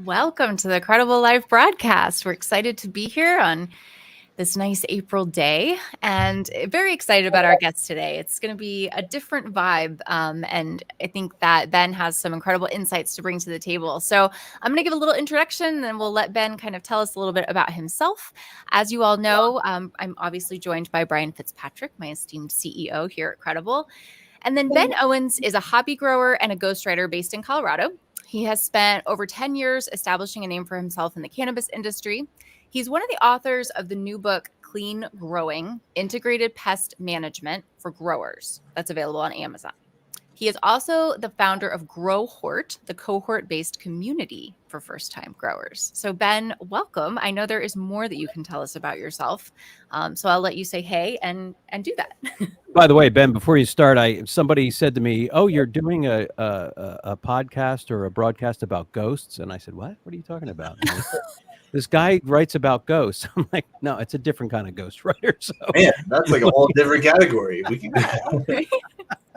Welcome to the Qredible live broadcast. We're excited to be here on this nice April day and very excited about our guest today. It's going to be a different vibe. And I think that Ben has some incredible insights to bring to the table. So I'm going to give a little introduction and then we'll let Ben kind of tell us a little bit about himself. As you all know, I'm obviously joined by Brian Fitzpatrick, my esteemed CEO here at Qredible. And then Ben Owens is a hobby grower and a ghostwriter based in Colorado. He has spent over 10 years establishing a name for himself in the cannabis industry. He's one of the authors of the new book, Clean Growing, Integrated Pest Management for Growers. That's available on Amazon. He is also the founder of GrowHort, the cohort-based community for first-time growers. So Ben, welcome. I know there is more that you can tell us about yourself. So I'll let you say hey and do that. By the way, Ben, before you start, somebody said to me, "Oh, you're doing a podcast or a broadcast about ghosts," and I said, "What? What are you talking about?" And they said, this guy writes about ghosts. I'm like, no, it's a different kind of ghost writer. So man, that's like a whole different category. We can.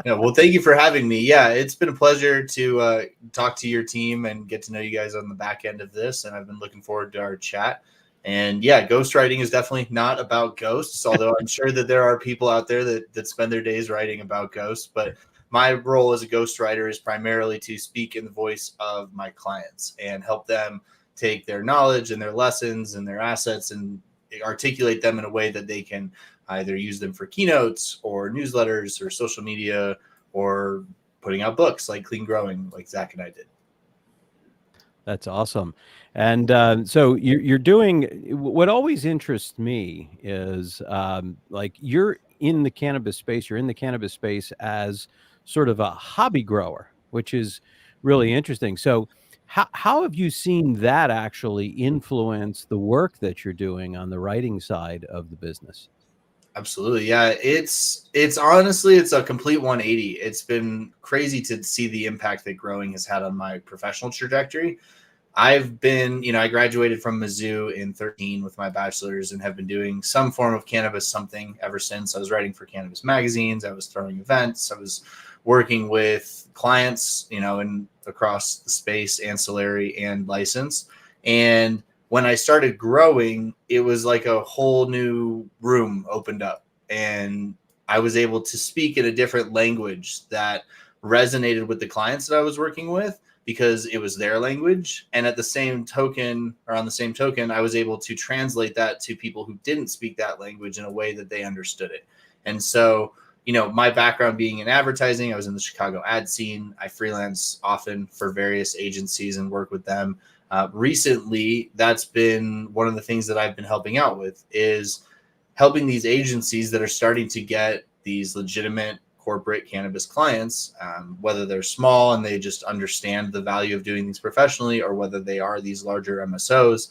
Well, thank you for having me. Yeah, it's been a pleasure to talk to your team and get to know you guys on the back end of this. And I've been looking forward to our chat. And yeah, ghostwriting is definitely not about ghosts, although I'm sure that there are people out there that spend their days writing about ghosts. But my role as a ghostwriter is primarily to speak in the voice of my clients and help them take their knowledge and their lessons and their assets and articulate them in a way that they can either use them for keynotes or newsletters or social media or putting out books like Clean Growing, like Zach and I did. That's awesome. And so you're doing, what always interests me is like you're in the cannabis space as sort of a hobby grower, which is really interesting. So how have you seen that actually influence the work that you're doing on the writing side of the business? Absolutely. Yeah. It's honestly, it's a complete 180. It's been crazy to see the impact that growing has had on my professional trajectory. I've been, I graduated from Mizzou in 2013 with my bachelor's and have been doing some form of cannabis something ever since. I was writing for cannabis magazines. I was throwing events. I was working with clients, and across the space, ancillary and licensed. And when I started growing, it was like a whole new room opened up and I was able to speak in a different language that resonated with the clients that I was working with because it was their language. And on the same token, I was able to translate that to people who didn't speak that language in a way that they understood it. And so, my background being in advertising, I was in the Chicago ad scene. I freelance often for various agencies and work with them. Recently, that's been one of the things that I've been helping out with is helping these agencies that are starting to get these legitimate corporate cannabis clients, whether they're small and they just understand the value of doing things professionally, or whether they are these larger MSOs,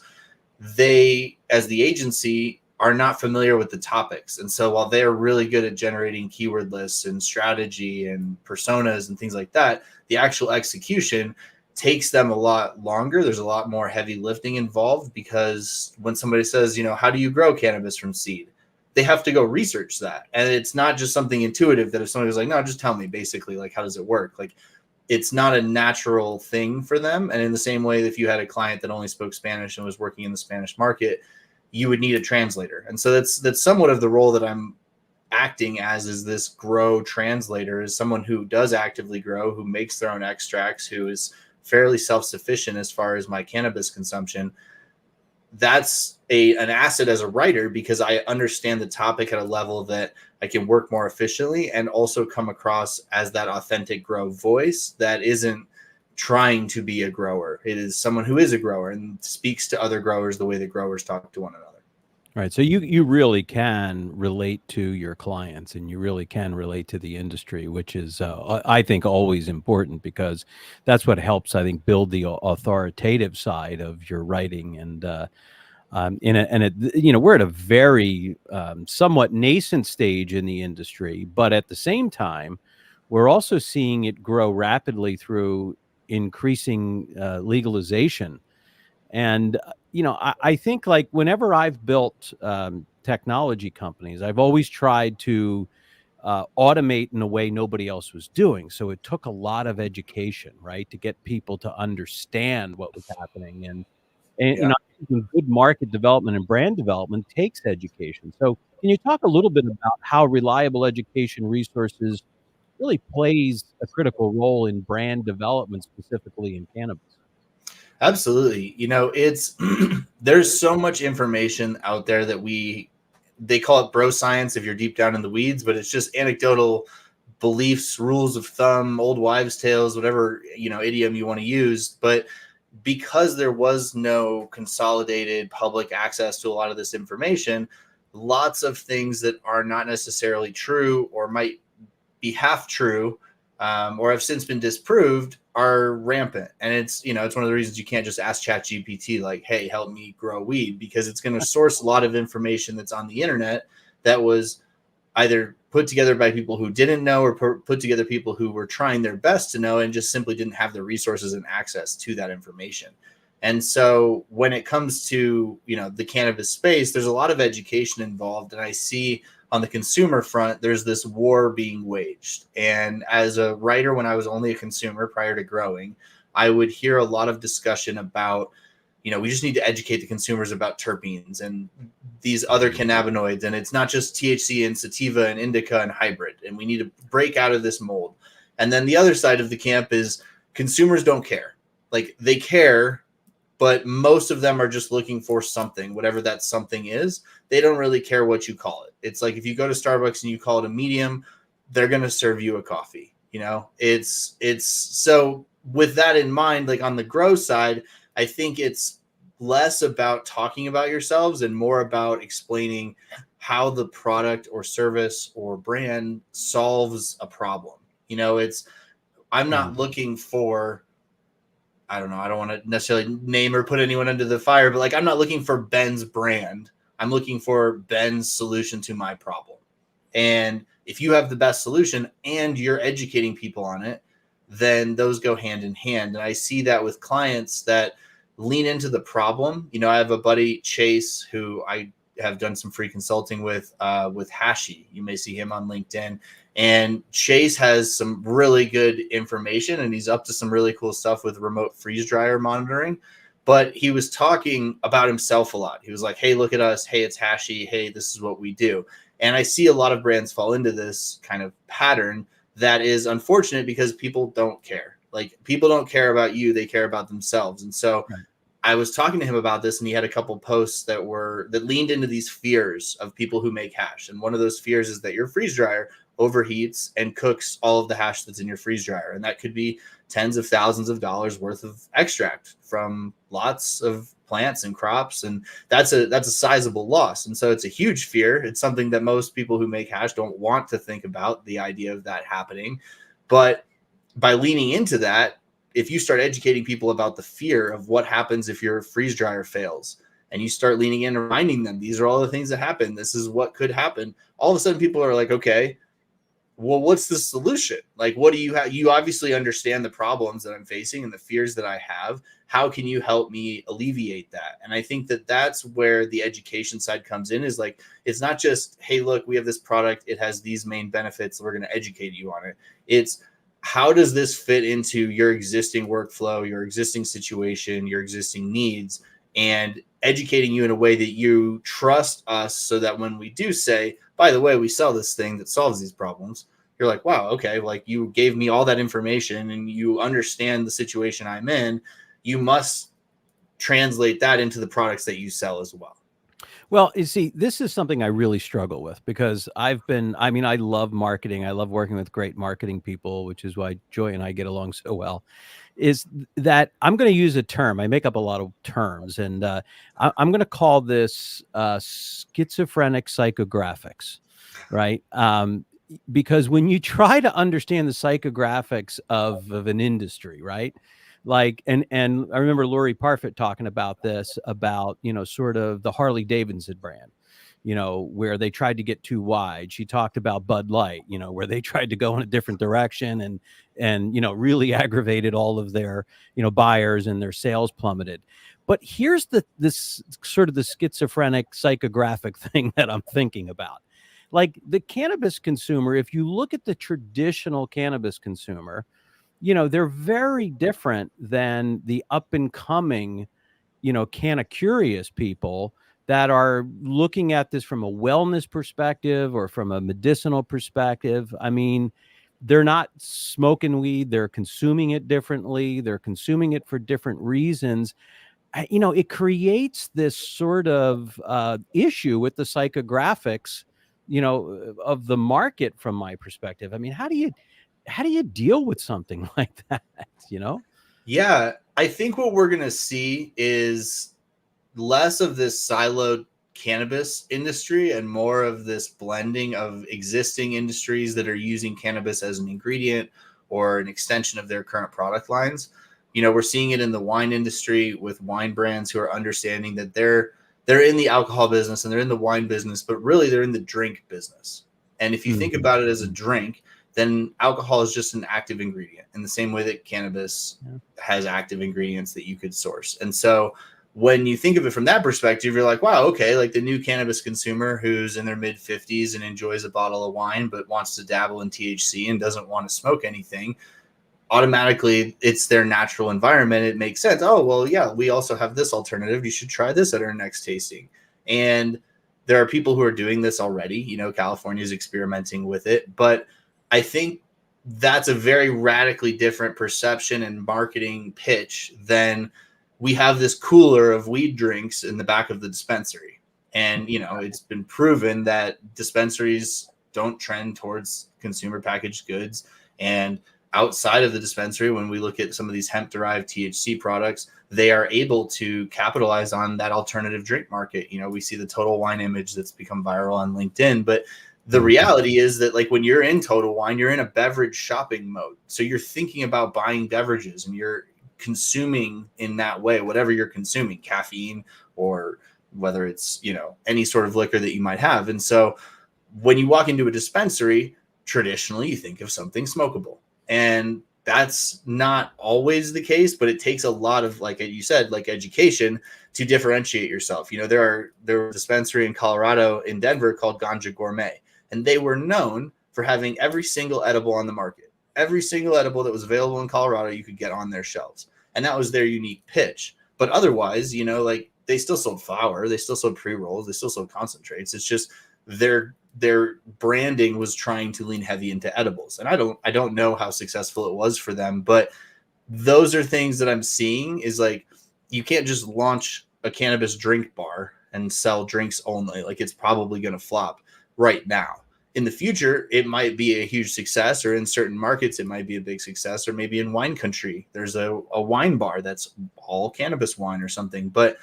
they, as the agency, are not familiar with the topics. And so while they're really good at generating keyword lists and strategy and personas and things like that, the actual execution takes them a lot longer. There's a lot more heavy lifting involved because when somebody says, how do you grow cannabis from seed? They have to go research that. And it's not just something intuitive that if somebody was like, no, just tell me basically, like, how does it work? Like, it's not a natural thing for them. And in the same way, if you had a client that only spoke Spanish and was working in the Spanish market, you would need a translator. And so that's somewhat of the role that I'm acting as, is this grow translator, is someone who does actively grow, who makes their own extracts, who is fairly self-sufficient as far as my cannabis consumption. That's an asset as a writer because I understand the topic at a level that I can work more efficiently and also come across as that authentic grow voice that isn't trying to be a grower. It is someone who is a grower and speaks to other growers the way that growers talk to one another. Right. So you really can relate to your clients and you really can relate to the industry, which is, I think, always important because that's what helps, I think, build the authoritative side of your writing. And we're at a very somewhat nascent stage in the industry, but at the same time, we're also seeing it grow rapidly through increasing legalization. And, I think like whenever I've built technology companies, I've always tried to automate in a way nobody else was doing. So it took a lot of education, right, to get people to understand what was happening. And Yeah. good market development and brand development takes education. So can you talk a little bit about how reliable education resources really plays a critical role in brand development, specifically in cannabis? Absolutely. It's there's so much information out there that they call it bro science if you're deep down in the weeds, but it's just anecdotal beliefs, rules of thumb, old wives' tales, whatever, idiom you want to use. But because there was no consolidated public access to a lot of this information, lots of things that are not necessarily true or might be half true, or have since been disproved, are rampant. And it's one of the reasons you can't just ask ChatGPT like, hey, help me grow weed, because it's going to source a lot of information that's on the internet that was either put together by people who didn't know, or put together people who were trying their best to know and just simply didn't have the resources and access to that information. And so when it comes to, the cannabis space, there's a lot of education involved. And I see on the consumer front, there's this war being waged. And as a writer, when I was only a consumer prior to growing, I would hear a lot of discussion about, we just need to educate the consumers about terpenes and these other cannabinoids. And it's not just THC and sativa and indica and hybrid. And we need to break out of this mold. And then the other side of the camp is consumers don't care. Like, they care, but most of them are just looking for something, whatever that something is. They don't really care what you call it. It's like if you go to Starbucks and you call it a medium, they're going to serve you a coffee. It's so with that in mind, like on the grow side, I think it's less about talking about yourselves and more about explaining how the product or service or brand solves a problem. I'm not looking for, I don't know, I don't want to necessarily name or put anyone under the fire, but like, I'm not looking for Ben's brand. I'm looking for Ben's solution to my problem. And if you have the best solution and you're educating people on it, then those go hand in hand. And I see that with clients that lean into the problem. I have a buddy, Chase, who I have done some free consulting with Hashi. You may see him on LinkedIn. And Chase has some really good information, and he's up to some really cool stuff with remote freeze dryer monitoring. But he was talking about himself a lot. He was like, hey, look at us. Hey, it's Hashi. Hey, this is what we do. And I see a lot of brands fall into this kind of pattern that is unfortunate, because people don't care. Like, people don't care about you. They care about themselves. And so I was talking to him about this, and he had a couple posts that leaned into these fears of people who make hash. And one of those fears is that your freeze dryer overheats and cooks all of the hash that's in your freeze dryer. And that could be tens of thousands of dollars worth of extract from lots of plants and crops. And that's a sizable loss. And so it's a huge fear. It's something that most people who make hash don't want to think about, the idea of that happening. But by leaning into that, if you start educating people about the fear of what happens if your freeze dryer fails, and you start leaning in and reminding them, these are all the things that happen, this is what could happen, all of a sudden people are like, okay, well, what's the solution? Like, what do you have? You obviously understand the problems that I'm facing and the fears that I have. How can you help me alleviate that? And I think that that's where the education side comes in, is like, it's not just, hey, look, we have this product, it has these main benefits, we're going to educate you on it. It's, how does this fit into your existing workflow, your existing situation, your existing needs, and educating you in a way that you trust us, so that when we do say, by the way, we sell this thing that solves these problems, you're like, wow, okay, like, you gave me all that information and you understand the situation I'm in. You must translate that into the products that you sell as well. Well, you see, this is something I really struggle with, because I love marketing. I love working with great marketing people, which is why Joy and I get along so well, is that I'm going to use a term. I make up a lot of terms, and I'm going to call this schizophrenic psychographics, right? Because when you try to understand the psychographics of an industry, right? Like, and I remember Lori Parfit talking about this, about, sort of the Harley Davidson brand, where they tried to get too wide. She talked about Bud Light, where they tried to go in a different direction and really aggravated all of their, buyers, and their sales plummeted. But here's this sort of the schizophrenic psychographic thing that I'm thinking about. like the cannabis consumer, if you look at the traditional cannabis consumer, they're very different than the up and coming, kind of curious people that are looking at this from a wellness perspective or from a medicinal perspective. I mean, they're not smoking weed, they're consuming it differently, they're consuming it for different reasons. It creates this sort of issue with the psychographics, of the market from my perspective. I mean, how do you deal with something like that? Yeah, I think what we're going to see is less of this siloed cannabis industry and more of this blending of existing industries that are using cannabis as an ingredient or an extension of their current product lines. We're seeing it in the wine industry with wine brands who are understanding that they're in the alcohol business and they're in the wine business, but really they're in the drink business. And if you think about it as a drink, then alcohol is just an active ingredient in the same way that cannabis has active ingredients that you could source. And so when you think of it from that perspective, you're like, wow, okay, like the new cannabis consumer who's in their mid 50s and enjoys a bottle of wine, but wants to dabble in THC and doesn't want to smoke anything, automatically it's their natural environment. It makes sense. Oh, well, yeah, we also have this alternative. You should try this at our next tasting. And there are people who are doing this already. California is experimenting with it, but I think that's a very radically different perception and marketing pitch than we have this cooler of weed drinks in the back of the dispensary. And, it's been proven that dispensaries don't trend towards consumer packaged goods. And outside of the dispensary, when we look at some of these hemp-derived THC products, they are able to capitalize on that alternative drink market. We see the Total Wine image that's become viral on LinkedIn, but the reality is that, like, when you're in Total Wine, you're in a beverage shopping mode. So you're thinking about buying beverages and you're consuming in that way, whatever you're consuming, caffeine or whether it's, any sort of liquor that you might have. And so when you walk into a dispensary, traditionally you think of something smokable. And that's not always the case, but it takes a lot of, like you said, like education to differentiate yourself. There was a dispensary in Colorado, in Denver, called Ganja Gourmet, and they were known for having every single edible on the market. Every single edible that was available in Colorado, you could get on their shelves. And that was their unique pitch. But otherwise, like, they still sold flour, they still sold pre-rolls, they still sold concentrates. It's just their branding was trying to lean heavy into edibles. And I don't know how successful it was for them, but those are things that I'm seeing is, like, you can't just launch a cannabis drink bar and sell drinks only. Like, it's probably going to flop right now. In the future, it might be a huge success, or in certain markets, it might be a big success, or maybe in wine country, there's a wine bar that's all cannabis wine or something. But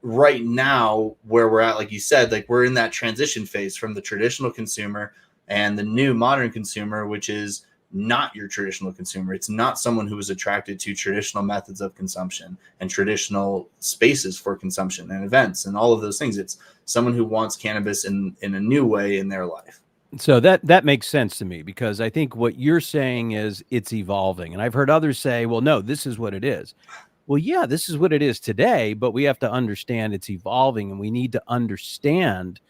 right now, where we're at, like you said, like, we're in that transition phase from the traditional consumer and the new modern consumer, which is not your traditional consumer. It's not someone who is attracted to traditional methods of consumption and traditional spaces for consumption and events and all of those things. It's someone who wants cannabis in a new way in their life. So that makes sense to me, because I think what you're saying is it's evolving. And I've heard others say, well, no, this is what it is. Well, yeah, this is what it is today, but we have to understand it's evolving, and we need to understand,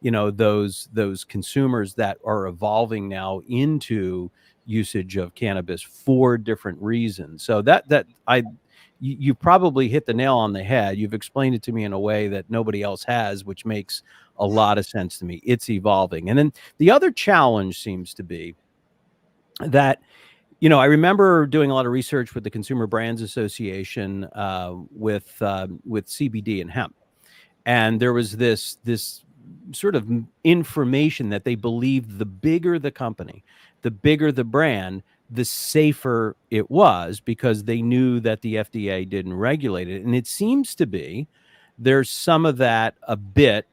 those consumers that are evolving now into usage of cannabis for different reasons. So you probably hit the nail on the head. You've explained it to me in a way that nobody else has, which makes a lot of sense to me. It's evolving. And then the other challenge seems to be that, I remember doing a lot of research with the Consumer Brands Association with CBD and hemp. And there was this sort of information that they believed the bigger the company, the bigger the brand, the safer it was, because they knew that the FDA didn't regulate it. And it seems to be there's some of that a bit,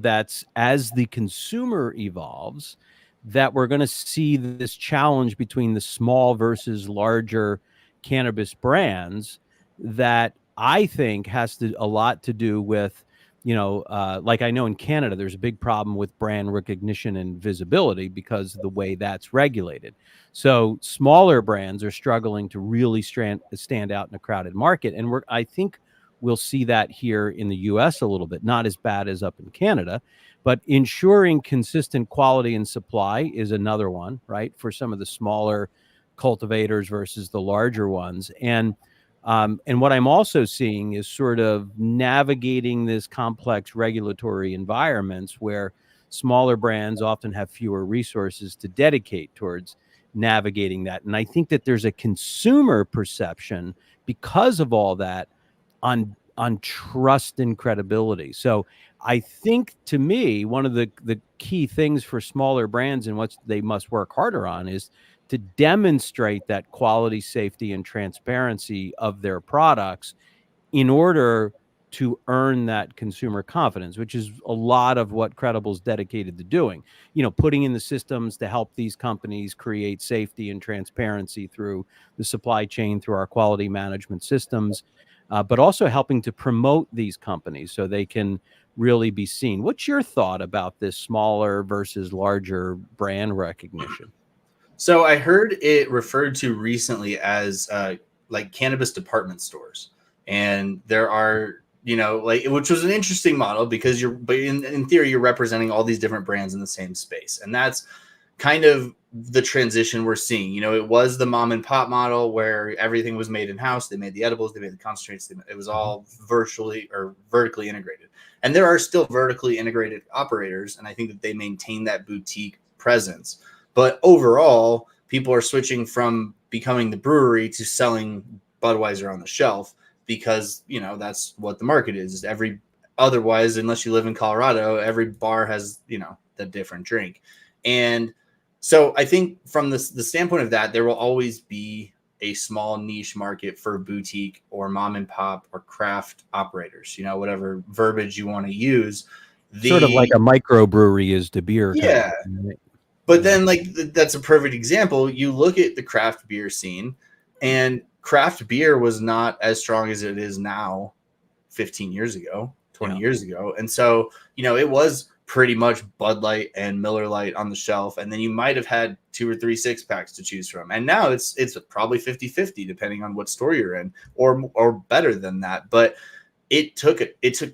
that's as the consumer evolves, that we're going to see this challenge between the small versus larger cannabis brands that I think has a lot to do with, like, I know in Canada, there's a big problem with brand recognition and visibility because of the way that's regulated. So smaller brands are struggling to really stand out in a crowded market. And I think we'll see that here in the US a little bit, not as bad as up in Canada. But ensuring consistent quality and supply is another one, right? For some of the smaller cultivators versus the larger ones. And what I'm also seeing is sort of navigating this complex regulatory environments where smaller brands often have fewer resources to dedicate towards navigating that. And I think that there's a consumer perception because of all that on trust and credibility. So I think, to me, one of the key things for smaller brands and what they must work harder on is to demonstrate that quality, safety, and transparency of their products in order to earn that consumer confidence, which is a lot of what Credible's dedicated to doing. Putting in the systems to help these companies create safety and transparency through the supply chain, through our quality management systems, but also helping to promote these companies so they can really be seen. What's your thought about this smaller versus larger brand recognition? So I heard it referred to recently as like cannabis department stores. And there are, like, which was an interesting model because but in theory, you're representing all these different brands in the same space. And that's kind of the transition we're seeing. It was the mom and pop model where everything was made in house. They made the edibles, they made the concentrates. It was all virtually or vertically integrated. And there are still vertically integrated operators. And I think that they maintain that boutique presence. But overall, people are switching from becoming the brewery to selling Budweiser on the shelf because, that's what the market is. Otherwise, unless you live in Colorado, every bar has, the different drink. And so I think from the standpoint of that, there will always be a small niche market for boutique or mom and pop or craft operators, whatever verbiage you want to use. Sort of like a microbrewery is to beer. Yeah. Kind of, right? But then, like, that's a perfect example. You look at the craft beer scene, and craft beer was not as strong as it is now 15 years ago, 20 years ago. And so, it was pretty much Bud Light and Miller Lite on the shelf. And then you might have had 2 or 3 6-packs to choose from. And now it's probably 50-50, depending on what store you're in, or better than that. But it took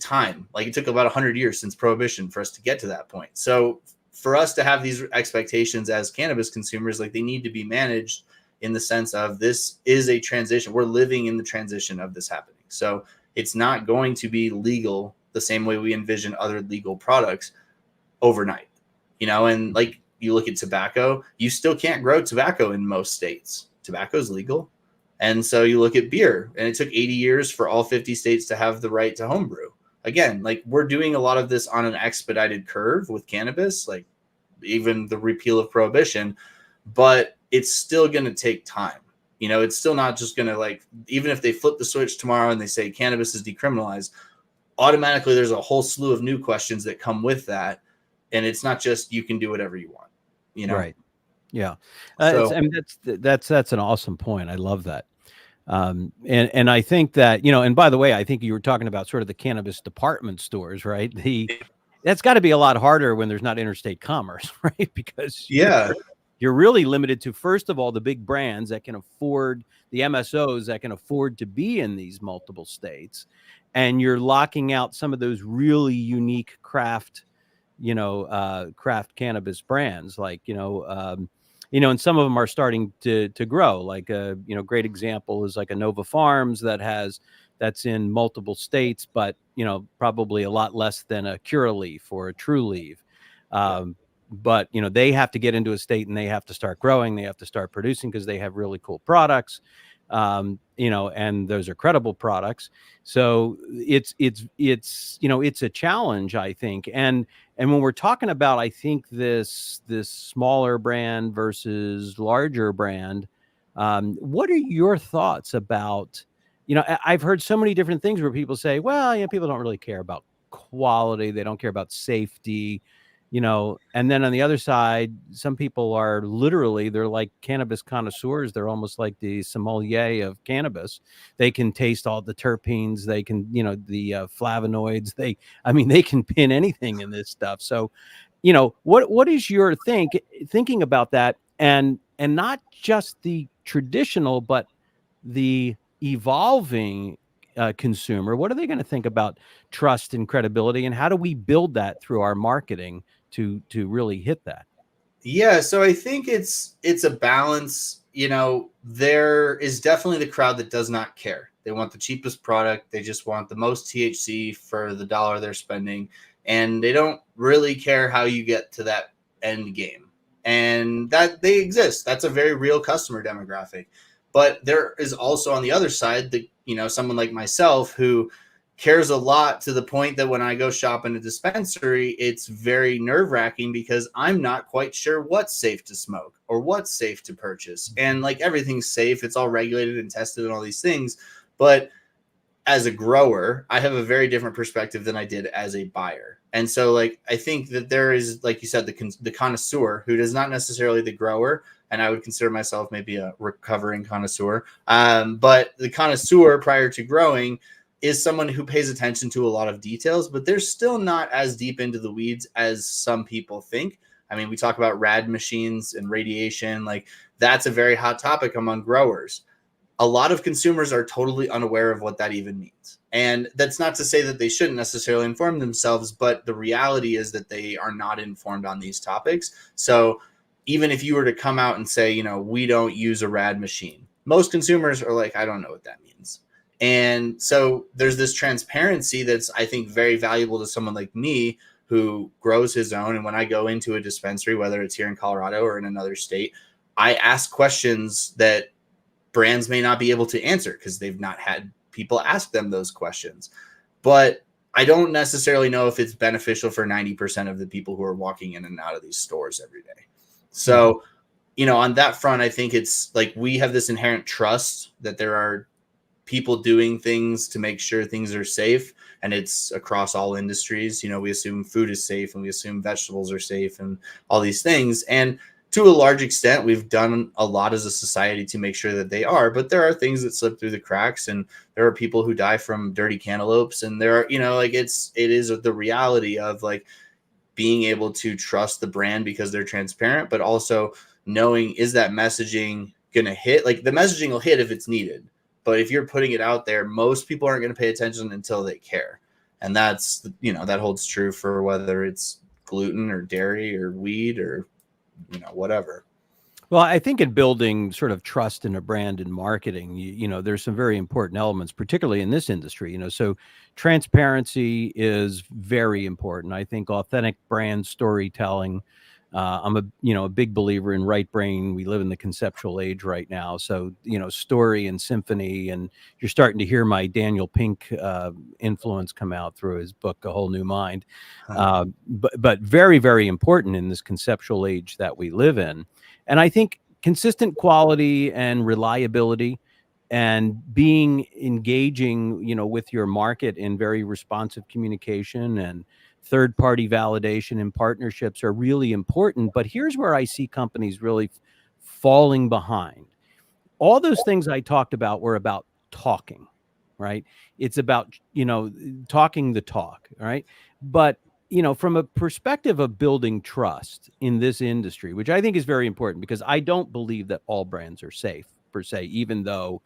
time. Like, it took about 100 years since Prohibition for us to get to that point. So for us to have these expectations as cannabis consumers, like, they need to be managed in the sense of this is a transition. We're living in the transition of this happening. So it's not going to be legal the same way we envision other legal products overnight, and like, you look at tobacco, you still can't grow tobacco in most states. Tobacco is legal. And so you look at beer, and it took 80 years for all 50 states to have the right to homebrew. Again, like, we're doing a lot of this on an expedited curve with cannabis, like even the repeal of Prohibition, but it's still going to take time. It's still not just going to, like, even if they flip the switch tomorrow and they say cannabis is decriminalized, automatically there's a whole slew of new questions that come with that. And it's not just you can do whatever you want, Right. Yeah. So, That's an awesome point. I love that. And I think that, and by the way, I think you were talking about sort of the cannabis department stores, right? That's got to be a lot harder when there's not interstate commerce, right? Because you're really limited to, first of all, the big brands that can afford, the MSOs that can afford to be in these multiple states. And you're locking out some of those really unique craft cannabis brands, like, and some of them are starting to grow. Like, great example is like a Nova Farms that's in multiple states, but, probably a lot less than a Curaleaf or a True Leaf. But, they have to get into a state and they have to start growing. They have to start producing because they have really cool products. And those are credible products. So it's a challenge, I think. And when we're talking about, I think this smaller brand versus larger brand, what are your thoughts about, I've heard so many different things where people say, well, people don't really care about quality. They don't care about safety. And then on the other side, some people are they're like cannabis connoisseurs. They're almost like the sommelier of cannabis. They can taste all the terpenes. They can, the flavonoids. They can pin anything in this stuff. So, what is your thinking about that? And not just the traditional, but the evolving consumer? What are they going to think about trust and credibility, and how do we build that through our marketing to really hit that? Yeah, so I think it's a balance. There is definitely the crowd that does not care. They want the cheapest product. They just want the most THC for the dollar they're spending, and they don't really care how you get to that end game. And that they exist. That's a very real customer demographic. But there is also on the other side that, someone like myself who cares a lot, to the point that when I go shop in a dispensary, it's very nerve wracking because I'm not quite sure what's safe to smoke or what's safe to purchase. And like everything's safe, it's all regulated and tested and all these things. But as a grower, I have a very different perspective than I did as a buyer. And so, like, I think that there is, like you said, the connoisseur who is not necessarily the grower. And I would consider myself maybe a recovering connoisseur. But the connoisseur prior to growing is someone who pays attention to a lot of details, but they're still not as deep into the weeds as some people think. I mean, we talk about rad machines and radiation. Like, that's a very hot topic among growers. A lot of consumers are totally unaware of what that even means. And that's not to say that they shouldn't necessarily inform themselves, but the reality is that they are not informed on these topics. So even if you were to come out and say, we don't use a rad machine, most consumers are like, I don't know what that means. And so there's this transparency that's, I think, very valuable to someone like me who grows his own. And when I go into a dispensary, whether it's here in Colorado or in another state, I ask questions that brands may not be able to answer because they've not had people ask them those questions. But I don't necessarily know if it's beneficial for 90% of the people who are walking in and out of these stores every day. So, on that front, I think it's like we have this inherent trust that there are people doing things to make sure things are safe, and it's across all industries. We assume food is safe, and we assume vegetables are safe, and all these things. And to a large extent, we've done a lot as a society to make sure that they are, but there are things that slip through the cracks, and there are people who die from dirty cantaloupes, and there are, it is the reality of like being able to trust the brand because they're transparent, but also knowing, is that messaging going to hit? Like, the messaging will hit if it's needed. But if you're putting it out there, most people aren't going to pay attention until they care. And that's, that holds true for whether it's gluten or dairy or weed or, whatever. Well, I think in building sort of trust in a brand and marketing, there's some very important elements, particularly in this industry. So transparency is very important. I think authentic brand storytelling. I'm a big believer in right brain. We live in the conceptual age right now. So, story and symphony, and you're starting to hear my Daniel Pink influence come out through his book, A Whole New Mind. But very, very important in this conceptual age that we live in. And I think consistent quality and reliability and being engaging, with your market in very responsive communication and third-party validation and partnerships are really important. But here's where I see companies really falling behind. All those things I talked about were about talking, right? It's about, talking the talk, right? But, from a perspective of building trust in this industry, which I think is very important, because I don't believe that all brands are safe per se, even though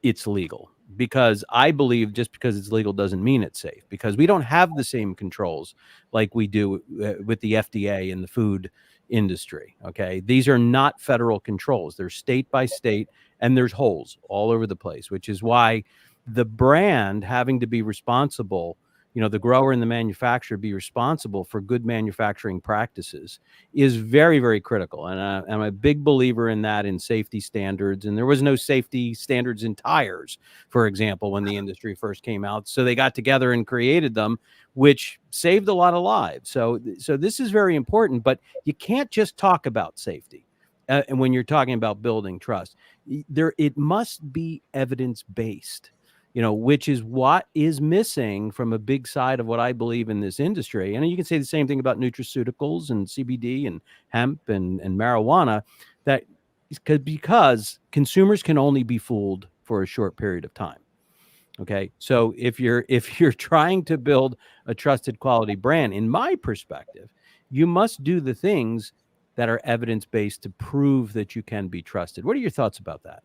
it's legal, because I believe just because it's legal doesn't mean it's safe, because we don't have the same controls like we do with the FDA in the food industry. Okay. These are not federal controls. They're state by state, and there's holes all over the place, which is why the brand having to be responsible, the grower and the manufacturer be responsible for good manufacturing practices is very, very critical. And I'm a big believer in that, in safety standards. And there was no safety standards in tires, for example, when the industry first came out. So they got together and created them, which saved a lot of lives. So this is very important, but you can't just talk about safety. And when you're talking about building trust, it must be evidence-based. Which is what is missing from a big side of what I believe in this industry. And you can say the same thing about nutraceuticals and CBD and hemp and marijuana, that because consumers can only be fooled for a short period of time. Okay. So if you're trying to build a trusted quality brand, in my perspective, you must do the things that are evidence-based to prove that you can be trusted. What are your thoughts about that?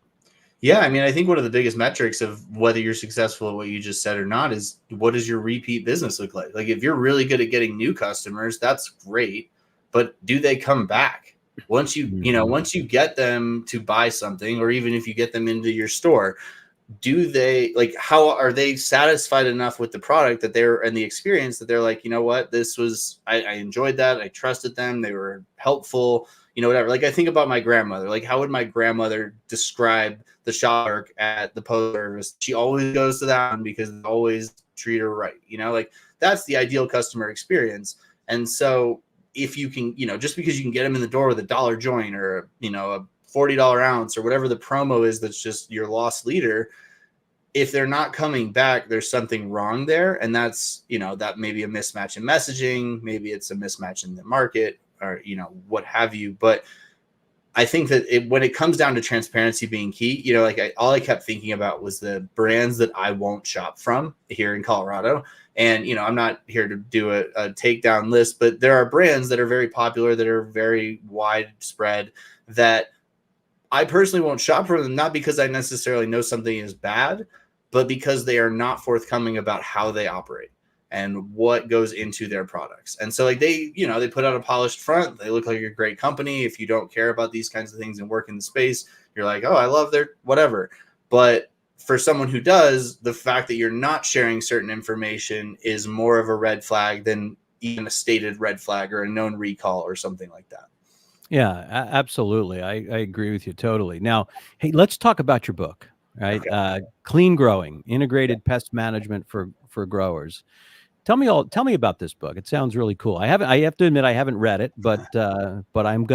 Yeah, I mean, I think one of the biggest metrics of whether you're successful at what you just said or not is what does your repeat business look like? Like, if you're really good at getting new customers, that's great, but do they come back? Once once you get them to buy something, or even if you get them into your store, do they, like, how are they satisfied enough with the product that they're, and the experience, that they're like, you know what, this was, I enjoyed that, I trusted them, they were helpful, whatever. Like, I think about my grandmother. Like, how would my grandmother describe the shop clerk at the post service? She always goes to that one because they always treat her right. Like, that's the ideal customer experience. And so if you can, just because you can get them in the door with a dollar joint, or a $40 ounce, or whatever the promo is, that's just your loss leader, if they're not coming back, there's something wrong there. And that's, that may be a mismatch in messaging, maybe it's a mismatch in the market, or, what have you. But I think that when it comes down to transparency being key, all I kept thinking about was the brands that I won't shop from here in Colorado. And, I'm not here to do a takedown list, but there are brands that are very popular, that are very widespread, that I personally won't shop from them, not because I necessarily know something is bad, but because they are not forthcoming about how they operate and what goes into their products. And so, like, they put out a polished front, they look like a great company. If you don't care about these kinds of things and work in the space, you're like, oh, I love their whatever. But for someone who does, the fact that you're not sharing certain information is more of a red flag than even a stated red flag or a known recall or something like that. Yeah, absolutely. I agree with you totally. Now, hey, let's talk about your book, right? Okay. Clean Growing, Integrated Pest Management for Growers. Tell me about this book. It sounds really cool. I have to admit I haven't read it, but I am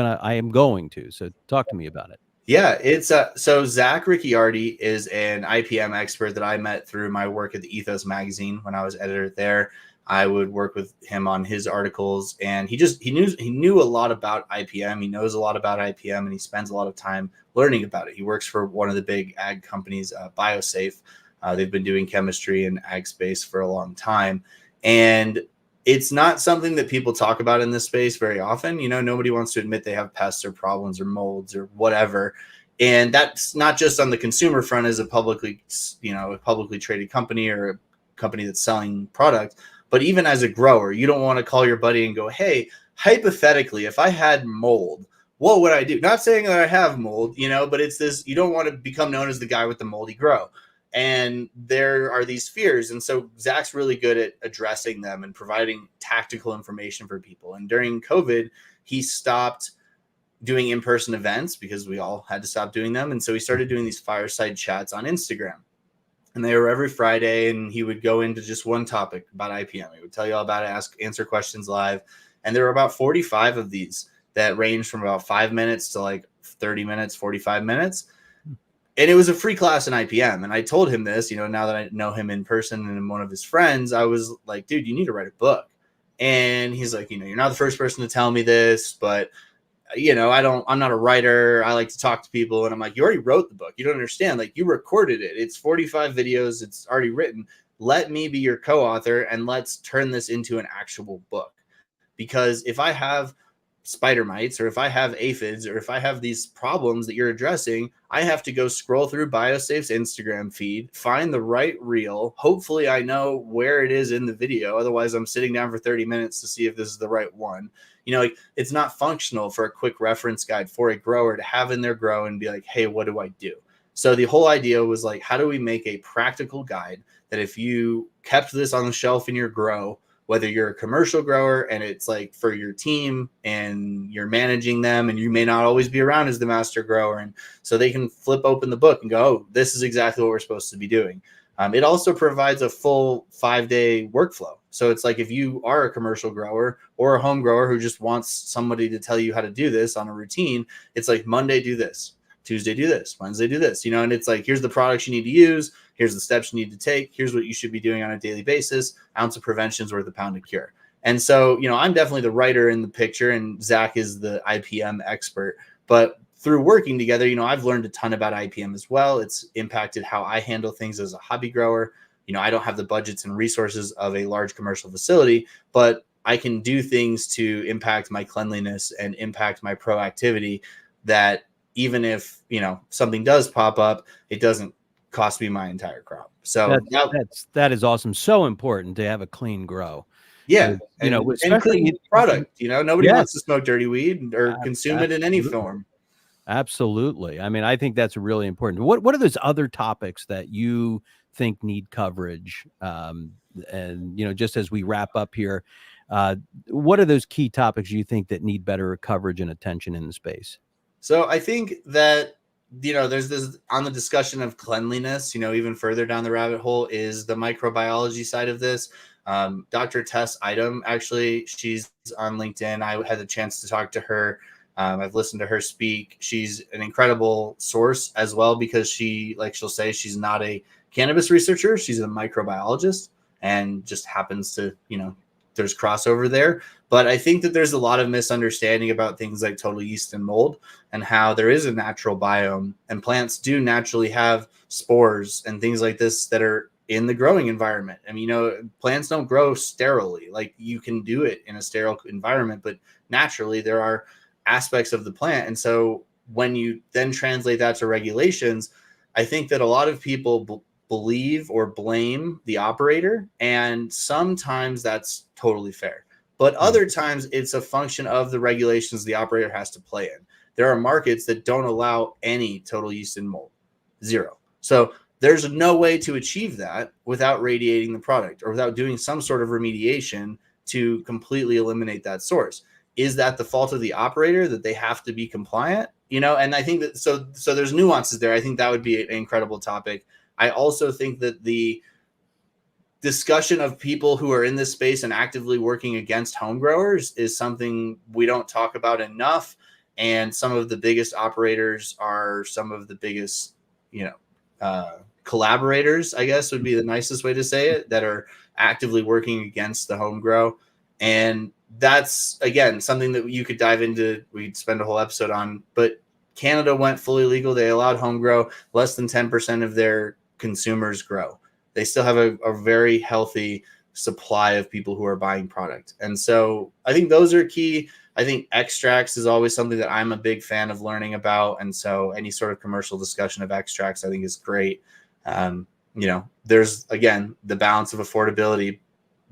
going to. So talk to me about it. Yeah, it's so Zach Ricciardi is an IPM expert that I met through my work at the Ethos magazine when I was editor there. I would work with him on his articles, and he knew a lot about IPM. He knows a lot about IPM, and he spends a lot of time learning about it. He works for one of the big ag companies, BioSafe. They've been doing chemistry in ag space for a long time, and it's not something that people talk about in this space very often. Nobody wants to admit they have pests or problems or molds or whatever. And that's not just on the consumer front as a publicly traded company, or a company that's selling product, but even as a grower, you don't want to call your buddy and go, hey, hypothetically, if I had mold, what would I do? Not saying that I have mold, but it's this, you don't want to become known as the guy with the moldy grow. And there are these fears. And so Zach's really good at addressing them and providing tactical information for people. And during COVID, he stopped doing in-person events because we all had to stop doing them. And so he started doing these fireside chats on Instagram. And they were every Friday, and he would go into just one topic about IPM. He would tell you all about it, answer questions live. And there were about 45 of these that ranged from about 5 minutes to like 30 minutes, 45 minutes. And it was a free class in IPM. And I told him this, now that I know him in person and I'm one of his friends, I was like, dude, you need to write a book. And he's like, you're not the first person to tell me this, but I'm not a writer. I like to talk to people. And I'm like, you already wrote the book. You don't understand. Like, you recorded it. It's 45 videos. It's already written. Let me be your co-author, and let's turn this into an actual book. Because if I have spider mites, or if I have aphids, or if I have these problems that you're addressing, I have to go scroll through BioSafe's Instagram feed, find the right reel. Hopefully I know where it is in the video. Otherwise I'm sitting down for 30 minutes to see if this is the right one. Like, it's not functional for a quick reference guide for a grower to have in their grow and be like, hey, what do I do? So the whole idea was like, how do we make a practical guide that if you kept this on the shelf in your grow, whether you're a commercial grower and it's like for your team and you're managing them, and you may not always be around as the master grower, and so they can flip open the book and go, oh, this is exactly what we're supposed to be doing. It also provides a full 5-day workflow. So it's like, if you are a commercial grower or a home grower who just wants somebody to tell you how to do this on a routine, it's like, Monday, do this. Tuesday, do this. Wednesday, do this. And it's like, here's the products you need to use. Here's the steps you need to take. Here's what you should be doing on a daily basis. Ounce of prevention is worth a pound of cure. And so, I'm definitely the writer in the picture, and Zach is the IPM expert. But through working together, I've learned a ton about IPM as well. It's impacted how I handle things as a hobby grower. I don't have the budgets and resources of a large commercial facility, but I can do things to impact my cleanliness and impact my proactivity that even if, something does pop up, it doesn't cost me my entire crop. So that is awesome. So important to have a clean grow. Yeah, and especially clean product. Nobody wants to smoke dirty weed or consume it in any form. Absolutely. I mean, I think that's really important. What are those other topics that you think need coverage? And just as we wrap up here, what are those key topics you think that need better coverage and attention in the space? So I think that there's this on the discussion of cleanliness. Even further down the rabbit hole is the microbiology side of this. Dr. Tess Idem, actually, she's on LinkedIn. I had the chance to talk to her. I've listened to her speak. She's an incredible source as well, because she'll say she's not a cannabis researcher. She's a microbiologist, and just happens to, there's crossover there. But I think that there's a lot of misunderstanding about things like total yeast and mold, and how there is a natural biome, and plants do naturally have spores and things like this that are in the growing environment. I mean, plants don't grow sterilely. Like, you can do it in a sterile environment, but naturally there are aspects of the plant. And so when you then translate that to regulations, I think that a lot of people believe or blame the operator, and sometimes that's totally fair. But other times it's a function of the regulations the operator has to play in. There are markets that don't allow any total yeast and mold, zero. So there's no way to achieve that without radiating the product, or without doing some sort of remediation to completely eliminate that source. Is that the fault of the operator that they have to be compliant? And I think that so there's nuances there. I think that would be an incredible topic. I also think that the discussion of people who are in this space and actively working against home growers is something we don't talk about enough. And some of the biggest operators are some of the biggest, collaborators, I guess would be the nicest way to say it, that are actively working against the home grow. And that's, again, something that you could dive into. We'd spend a whole episode on, but Canada went fully legal. They allowed home grow. Less than 10% of their consumers grow. They still have a very healthy supply of people who are buying product. And so I think those are key. I think extracts is always something that I'm a big fan of learning about. And so any sort of commercial discussion of extracts, I think, is great. There's, again, the balance of affordability,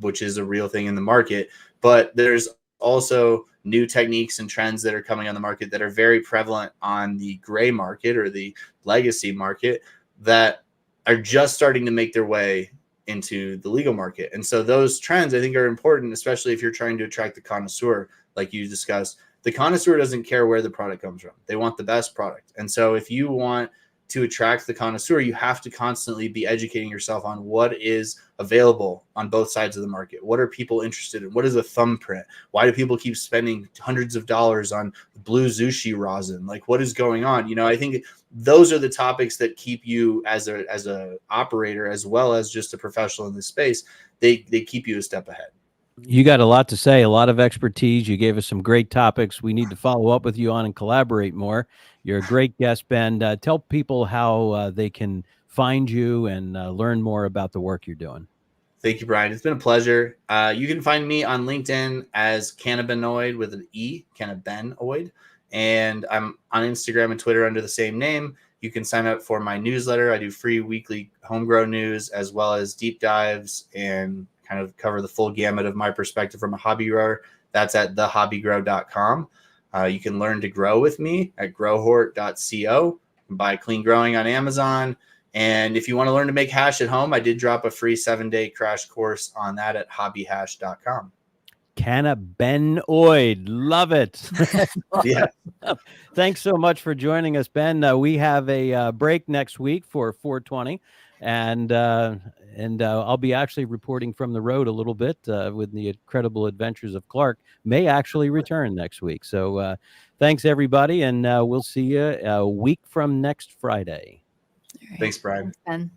which is a real thing in the market, but there's also new techniques and trends that are coming on the market that are very prevalent on the gray market or the legacy market that are just starting to make their way into the legal market. And so those trends, I think, are important, especially if you're trying to attract the connoisseur, like you discussed. The connoisseur doesn't care where the product comes from. They want the best product. And so if you want to attract the connoisseur, you have to constantly be educating yourself on what is available on both sides of the market. What are people interested in? What is a thumbprint? Why do people keep spending hundreds of dollars on blue zushi rosin? Like, what is going on? I think those are the topics that keep you as a operator, as well as just a professional in this space. They keep you a step ahead. You got a lot to say, a lot of expertise. You gave us some great topics we need to follow up with you on and collaborate more. You're a great guest, Ben. Tell people how they can find you and learn more about the work you're doing. Thank you, Brian. It's been a pleasure. You can find me on LinkedIn as Cannabinoid with an E, Cannabinoid. And I'm on Instagram and Twitter under the same name. You can sign up for my newsletter. I do free weekly homegrown news, as well as deep dives, and kind of cover the full gamut of my perspective from a hobby grower. That's at thehobbygrow.com. You can learn to grow with me at growhort.co. You can buy Clean Growing on Amazon. And if you want to learn to make hash at home, I did drop a free 7-day crash course on that at hobbyhash.com. Cannabinoid. Love it. Yeah. Thanks so much for joining us, Ben. We have a break next week for 420. And I'll be actually reporting from the road a little bit with the incredible adventures of Clark. May actually return next week. So thanks, everybody. And we'll see you a week from next Friday. All right. Thanks, Brian. Thanks, Ben.